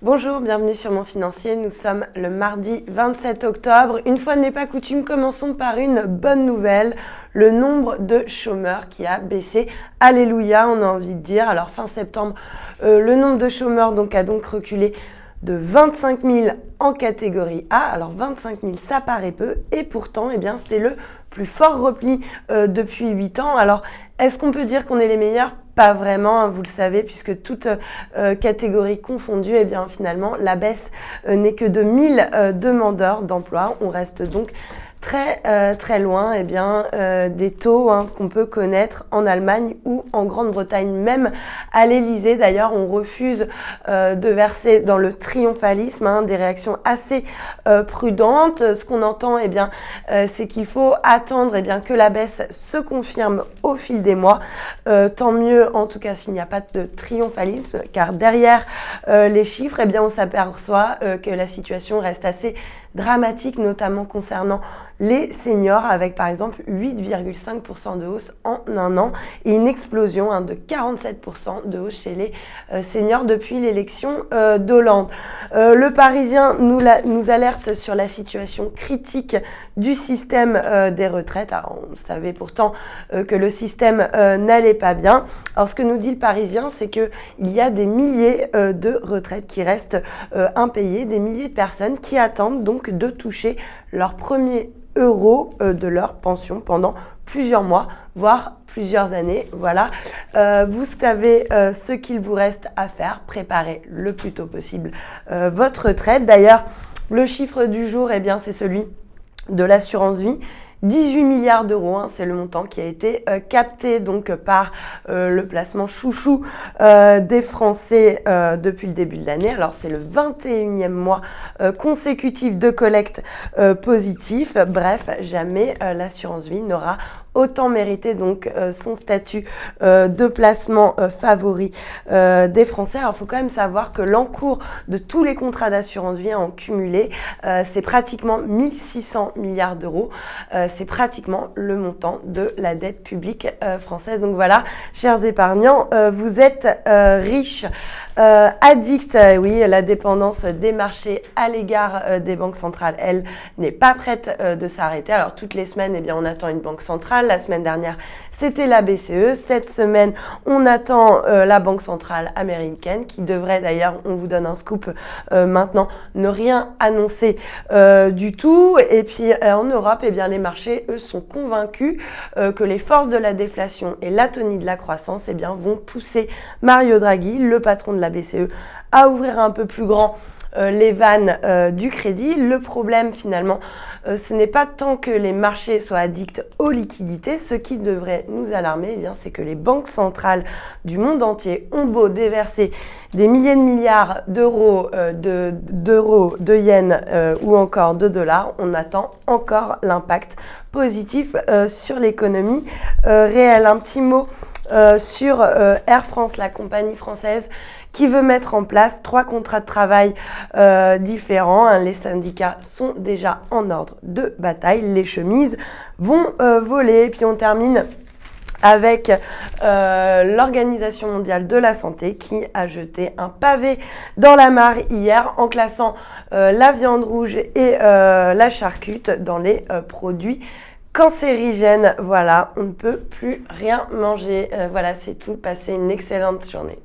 Bonjour, bienvenue sur Mon Financier. Nous sommes le mardi 27 octobre. Une fois n'est pas coutume, commençons par une bonne nouvelle. Le nombre de chômeurs qui a baissé. Alléluia, on a envie de dire. Alors fin septembre, le nombre de chômeurs a donc reculé de 25 000 en catégorie A. Alors 25 000, ça paraît peu et pourtant, c'est le plus fort repli depuis 8 ans. Alors, est-ce qu'on peut dire qu'on est les meilleurs ? Pas vraiment, hein, vous le savez, puisque toute catégorie confondue, finalement, la baisse n'est que de 1000 demandeurs d'emploi. On reste donc très loin des taux qu'on peut connaître en Allemagne ou en Grande-Bretagne, même à l'Elysée. D'ailleurs, on refuse de verser dans le triomphalisme, des réactions assez prudentes. Ce qu'on entend, c'est qu'il faut attendre que la baisse se confirme au fil des mois. Tant mieux, en tout cas, s'il n'y a pas de triomphalisme, car derrière les chiffres, on s'aperçoit que la situation reste assez dramatique, notamment concernant les seniors, avec par exemple 8,5% de hausse en un an et une explosion de 47% de hausse chez les seniors depuis l'élection d'Hollande. Le Parisien nous alerte sur la situation critique du système des retraites. Alors, on savait pourtant que le système n'allait pas bien. Alors, ce que nous dit le Parisien, c'est qu'il y a des milliers de retraites qui restent impayées, des milliers de personnes qui attendent donc de toucher leur premier euro de leur pension pendant plusieurs mois, voire plusieurs années. Voilà, vous savez ce qu'il vous reste à faire, préparez le plus tôt possible votre retraite. D'ailleurs, le chiffre du jour, c'est celui de l'assurance vie. 18 milliards d'euros, c'est le montant qui a été capté par le placement chouchou des Français depuis le début de l'année. Alors c'est le 21e mois consécutif de collecte positif. Bref, jamais l'assurance vie n'aura autant mérité son statut de placement favori des Français. Alors il faut quand même savoir que l'encours de tous les contrats d'assurance vie en cumulé, c'est pratiquement 1600 milliards d'euros. C'est pratiquement le montant de la dette publique française. Donc voilà, chers épargnants, vous êtes riches, addicts. Oui, la dépendance des marchés à l'égard des banques centrales, elle, n'est pas prête de s'arrêter. Alors toutes les semaines, on attend une banque centrale. La semaine dernière, c'était la BCE. Cette semaine, on attend la Banque centrale américaine qui devrait d'ailleurs, on vous donne un scoop maintenant, ne rien annoncer du tout. Et puis en Europe, les marchés, eux, sont convaincus que les forces de la déflation et l'atonie de la croissance vont pousser Mario Draghi, le patron de la BCE, à ouvrir un peu plus grand les vannes du crédit. Le problème finalement, ce n'est pas tant que les marchés soient addicts aux liquidités. Ce qui devrait nous alarmer, c'est que les banques centrales du monde entier ont beau déverser des milliers de milliards d'euros, de yens ou encore de dollars, on attend encore l'impact positif sur l'économie réelle. Un petit mot sur Air France, la compagnie française qui veut mettre en place 3 contrats de travail différents. Les syndicats sont déjà en ordre de bataille. Les chemises vont voler. Et puis on termine avec l'Organisation mondiale de la santé qui a jeté un pavé dans la mare hier en classant la viande rouge et la charcute dans les produits cancérigènes. Voilà, on ne peut plus rien manger. Voilà, c'est tout. Passez une excellente journée.